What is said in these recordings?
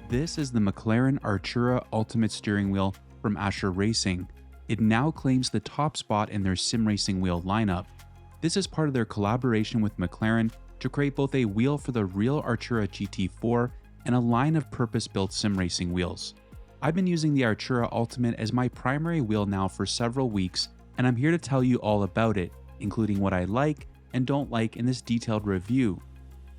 This is the McLaren Artura Ultimate Steering Wheel from Asher Racing. It now claims the top spot in their sim racing wheel lineup. This is part of their collaboration with McLaren to create both a wheel for the real Artura GT4 and a line of purpose-built sim racing wheels. I've been using the Artura Ultimate as my primary wheel now for several weeks, and I'm here to tell you all about it, including what I like and don't like in this detailed review.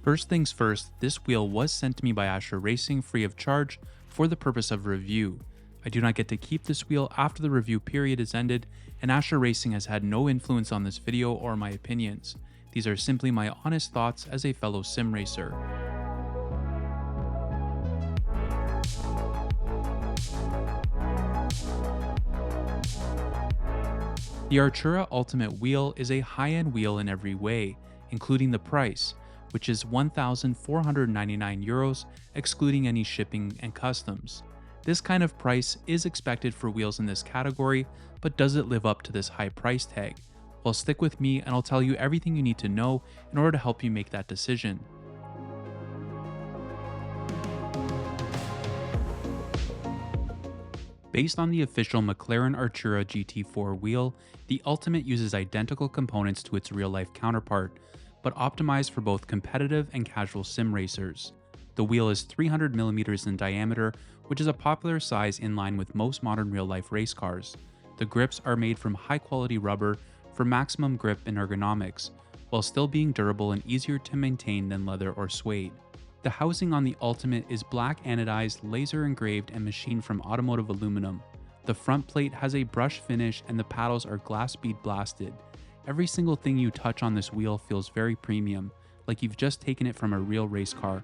First things first, this wheel was sent to me by Asher Racing free of charge for the purpose of review. I do not get to keep this wheel after the review period is ended, and Asher Racing has had no influence on this video or my opinions. These are simply my honest thoughts as a fellow sim racer. The Artura Ultimate wheel is a high-end wheel in every way, including the price, which is €1,499, excluding any shipping and customs. This kind of price is expected for wheels in this category, but does it live up to this high price tag? Well, stick with me and I'll tell you everything you need to know in order to help you make that decision. Based on the official McLaren Artura GT4 wheel, the Ultimate uses identical components to its real-life counterpart, but optimized for both competitive and casual sim racers. The wheel is 300mm in diameter, which is a popular size in line with most modern real-life race cars. The grips are made from high-quality rubber for maximum grip and ergonomics, while still being durable and easier to maintain than leather or suede. The housing on the Ultimate is black anodized, laser engraved, and machined from automotive aluminum. The front plate has a brush finish and the paddles are glass bead blasted. Every single thing you touch on this wheel feels very premium, like you've just taken it from a real race car.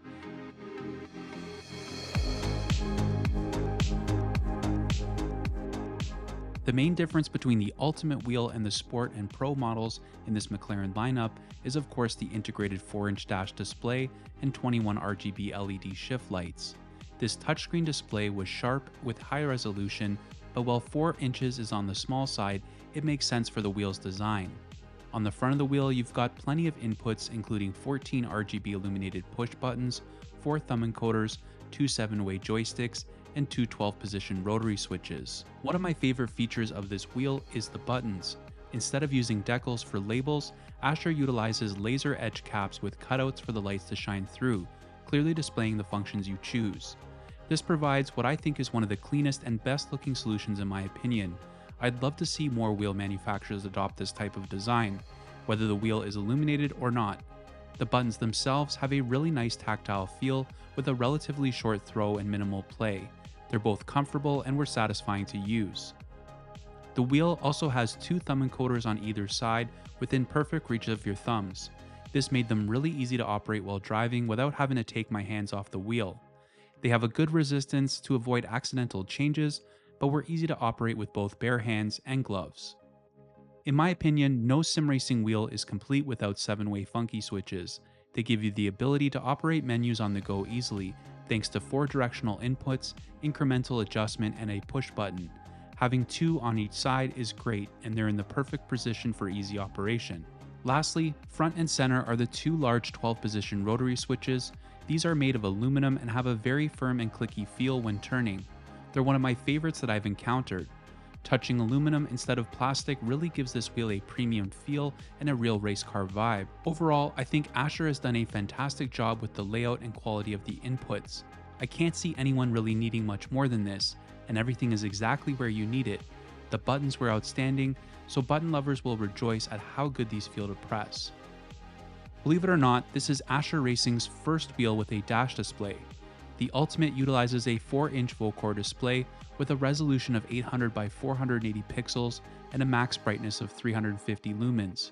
The main difference between the Ultimate wheel and the Sport and Pro models in this McLaren lineup is of course the integrated 4-inch dash display and 21 RGB LED shift lights. This touchscreen display was sharp with high resolution, but while 4 inches is on the small side, it makes sense for the wheel's design. On the front of the wheel, you've got plenty of inputs including 14 RGB illuminated push buttons, 4 thumb encoders, 2 7-way joysticks, and 2 12-position rotary switches. One of my favorite features of this wheel is the buttons. Instead of using decals for labels, Asher utilizes laser edge caps with cutouts for the lights to shine through, clearly displaying the functions you choose. This provides what I think is one of the cleanest and best looking solutions in my opinion. I'd love to see more wheel manufacturers adopt this type of design, whether the wheel is illuminated or not. The buttons themselves have a really nice tactile feel with a relatively short throw and minimal play. They're both comfortable and were satisfying to use. The wheel also has 2 thumb encoders on either side within perfect reach of your thumbs. This made them really easy to operate while driving without having to take my hands off the wheel. They have a good resistance to avoid accidental changes, but were easy to operate with both bare hands and gloves. In my opinion, no sim racing wheel is complete without 7-way funky switches. They give you the ability to operate menus on the go easily, thanks to 4 directional inputs, incremental adjustment, and a push button. Having 2 on each side is great, and they're in the perfect position for easy operation. Lastly, front and center are the 2 large 12-position rotary switches. These are made of aluminum and have a very firm and clicky feel when turning. They're one of my favorites that I've encountered. Touching aluminum instead of plastic really gives this wheel a premium feel and a real race car vibe. Overall, I think Asher has done a fantastic job with the layout and quality of the inputs. I can't see anyone really needing much more than this, and everything is exactly where you need it. The buttons were outstanding, so button lovers will rejoice at how good these feel to press. Believe it or not, this is Asher Racing's first wheel with a dash display. The Ultimate utilizes a 4-inch Vocore display with a resolution of 800 by 480 pixels and a max brightness of 350 lumens.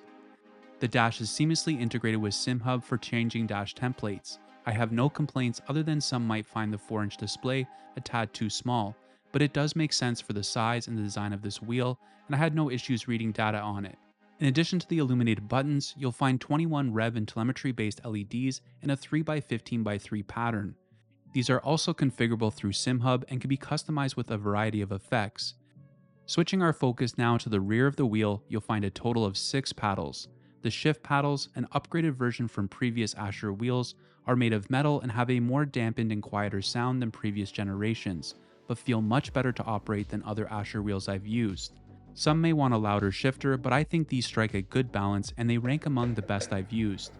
The dash is seamlessly integrated with SimHub for changing dash templates. I have no complaints other than some might find the 4-inch display a tad too small, but it does make sense for the size and the design of this wheel, and I had no issues reading data on it. In addition to the illuminated buttons, you'll find 21 rev and telemetry-based LEDs in a 3x15x3 pattern. These are also configurable through SimHub and can be customized with a variety of effects. Switching our focus now to the rear of the wheel, you'll find a total of 6 paddles. The shift paddles, an upgraded version from previous Asher wheels, are made of metal and have a more dampened and quieter sound than previous generations, but feel much better to operate than other Asher wheels I've used. Some may want a louder shifter, but I think these strike a good balance and they rank among the best I've used.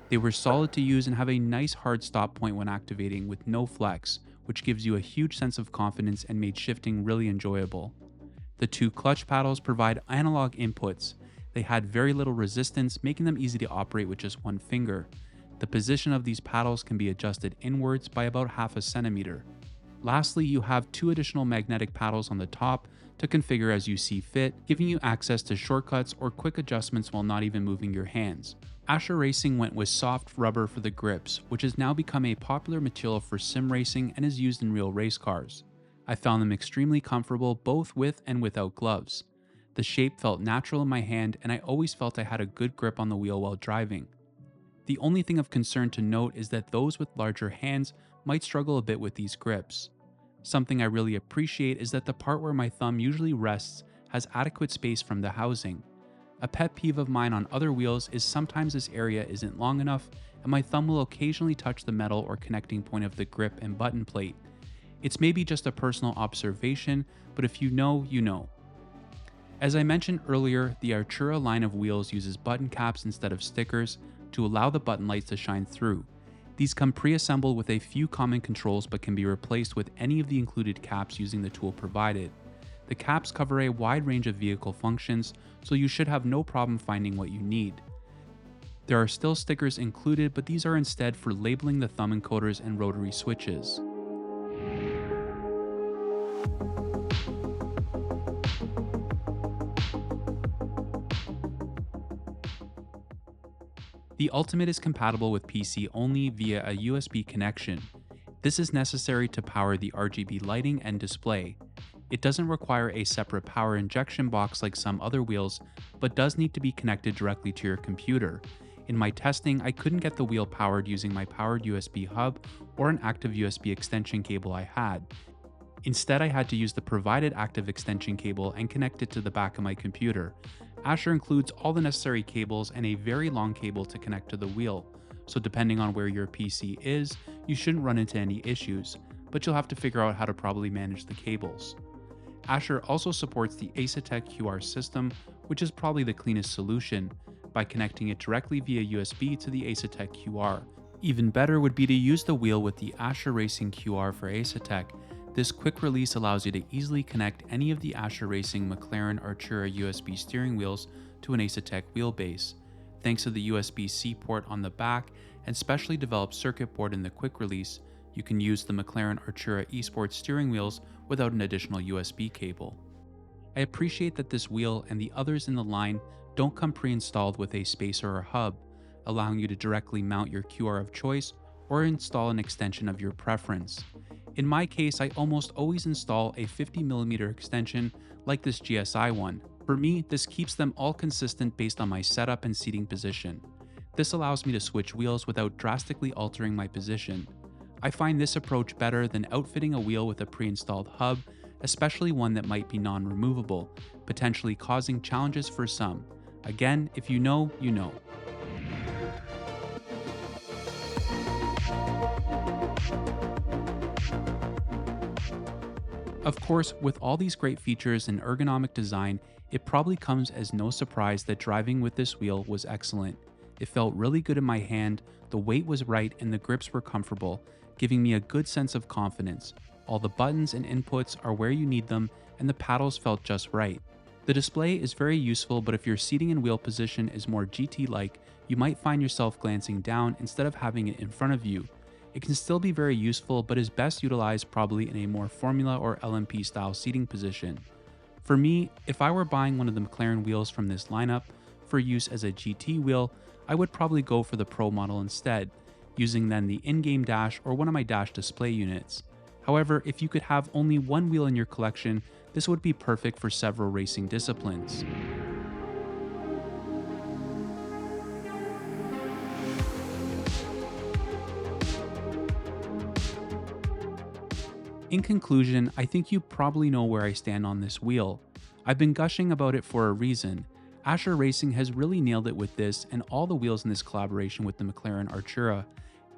They were solid to use and have a nice hard stop point when activating with no flex, which gives you a huge sense of confidence and made shifting really enjoyable. The two clutch paddles provide analog inputs. They had very little resistance, making them easy to operate with just one finger. The position of these paddles can be adjusted inwards by about half a centimeter. Lastly, you have two additional magnetic paddles on the top to configure as you see fit, giving you access to shortcuts or quick adjustments while not even moving your hands. Asher Racing went with soft rubber for the grips, which has now become a popular material for sim racing and is used in real race cars. I found them extremely comfortable both with and without gloves. The shape felt natural in my hand and I always felt I had a good grip on the wheel while driving. The only thing of concern to note is that those with larger hands might struggle a bit with these grips. Something I really appreciate is that the part where my thumb usually rests has adequate space from the housing. A pet peeve of mine on other wheels is sometimes this area isn't long enough and my thumb will occasionally touch the metal or connecting point of the grip and button plate. It's maybe just a personal observation, but if you know, you know. As I mentioned earlier, the Artura line of wheels uses button caps instead of stickers to allow the button lights to shine through. These come pre-assembled with a few common controls but can be replaced with any of the included caps using the tool provided. The caps cover a wide range of vehicle functions, so you should have no problem finding what you need. There are still stickers included, but these are instead for labeling the thumb encoders and rotary switches. The Ultimate is compatible with PC only via a USB connection. This is necessary to power the RGB lighting and display. It doesn't require a separate power injection box like some other wheels, but does need to be connected directly to your computer. In my testing, I couldn't get the wheel powered using my powered USB hub or an active USB extension cable I had. Instead, I had to use the provided active extension cable and connect it to the back of my computer. Asher includes all the necessary cables and a very long cable to connect to the wheel, so depending on where your PC is, you shouldn't run into any issues, but you'll have to figure out how to properly manage the cables. Asher also supports the Asetek QR system, which is probably the cleanest solution, by connecting it directly via USB to the Asetek QR. Even better would be to use the wheel with the Asher Racing QR for Asetek. This quick release allows you to easily connect any of the Asher Racing McLaren Artura USB steering wheels to an Asetek wheelbase. Thanks to the USB-C port on the back and specially developed circuit board in the quick release, you can use the McLaren Artura eSport steering wheels without an additional USB cable. I appreciate that this wheel and the others in the line don't come pre-installed with a spacer or hub, allowing you to directly mount your QR of choice or install an extension of your preference. In my case, I almost always install a 50mm extension like this GSI one. For me, this keeps them all consistent based on my setup and seating position. This allows me to switch wheels without drastically altering my position. I find this approach better than outfitting a wheel with a pre-installed hub, especially one that might be non-removable, potentially causing challenges for some. Again, if you know, you know. Of course, with all these great features and ergonomic design, it probably comes as no surprise that driving with this wheel was excellent. It felt really good in my hand, the weight was right, and the grips were comfortable, giving me a good sense of confidence. All the buttons and inputs are where you need them, and the paddles felt just right. The display is very useful, but if your seating and wheel position is more GT-like, you might find yourself glancing down instead of having it in front of you. It can still be very useful, but is best utilized probably in a more Formula or LMP style seating position. For me, if I were buying one of the McLaren wheels from this lineup for use as a GT wheel, I would probably go for the Pro model instead, using then the in-game dash or one of my dash display units. However, if you could have only one wheel in your collection, this would be perfect for several racing disciplines. In conclusion, I think you probably know where I stand on this wheel. I've been gushing about it for a reason. Asher Racing has really nailed it with this and all the wheels in this collaboration with the McLaren Artura.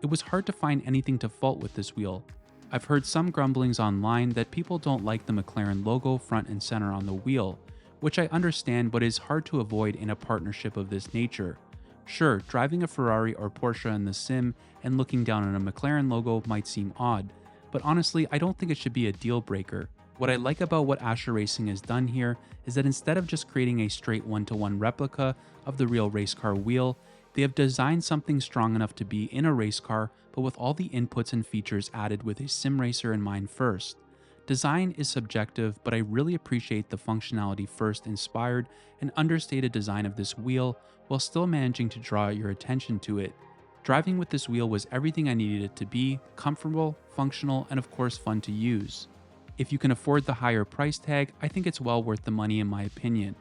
It was hard to find anything to fault with this wheel. I've heard some grumblings online that people don't like the McLaren logo front and center on the wheel, which I understand but is hard to avoid in a partnership of this nature. Sure, driving a Ferrari or Porsche in the sim and looking down on a McLaren logo might seem odd, but honestly I don't think it should be a deal breaker. What I like about what Asher Racing has done here is that instead of just creating a straight one-to-one replica of the real race car wheel, they have designed something strong enough to be in a race car, but with all the inputs and features added with a sim racer in mind first. Design is subjective, but I really appreciate the functionality first inspired and understated design of this wheel while still managing to draw your attention to it. Driving with this wheel was everything I needed it to be: comfortable, functional, and of course fun to use. If you can afford the higher price tag, I think it's well worth the money in my opinion.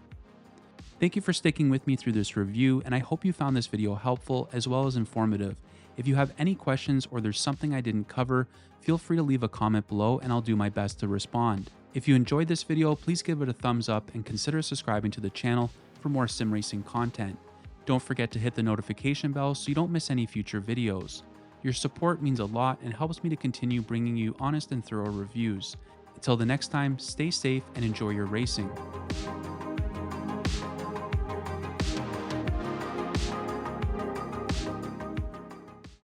Thank you for sticking with me through this review, and I hope you found this video helpful as well as informative. If you have any questions or there's something I didn't cover, feel free to leave a comment below and I'll do my best to respond. If you enjoyed this video, please give it a thumbs up and consider subscribing to the channel for more sim racing content. Don't forget to hit the notification bell so you don't miss any future videos. Your support means a lot and helps me to continue bringing you honest and thorough reviews. Until the next time, stay safe and enjoy your racing.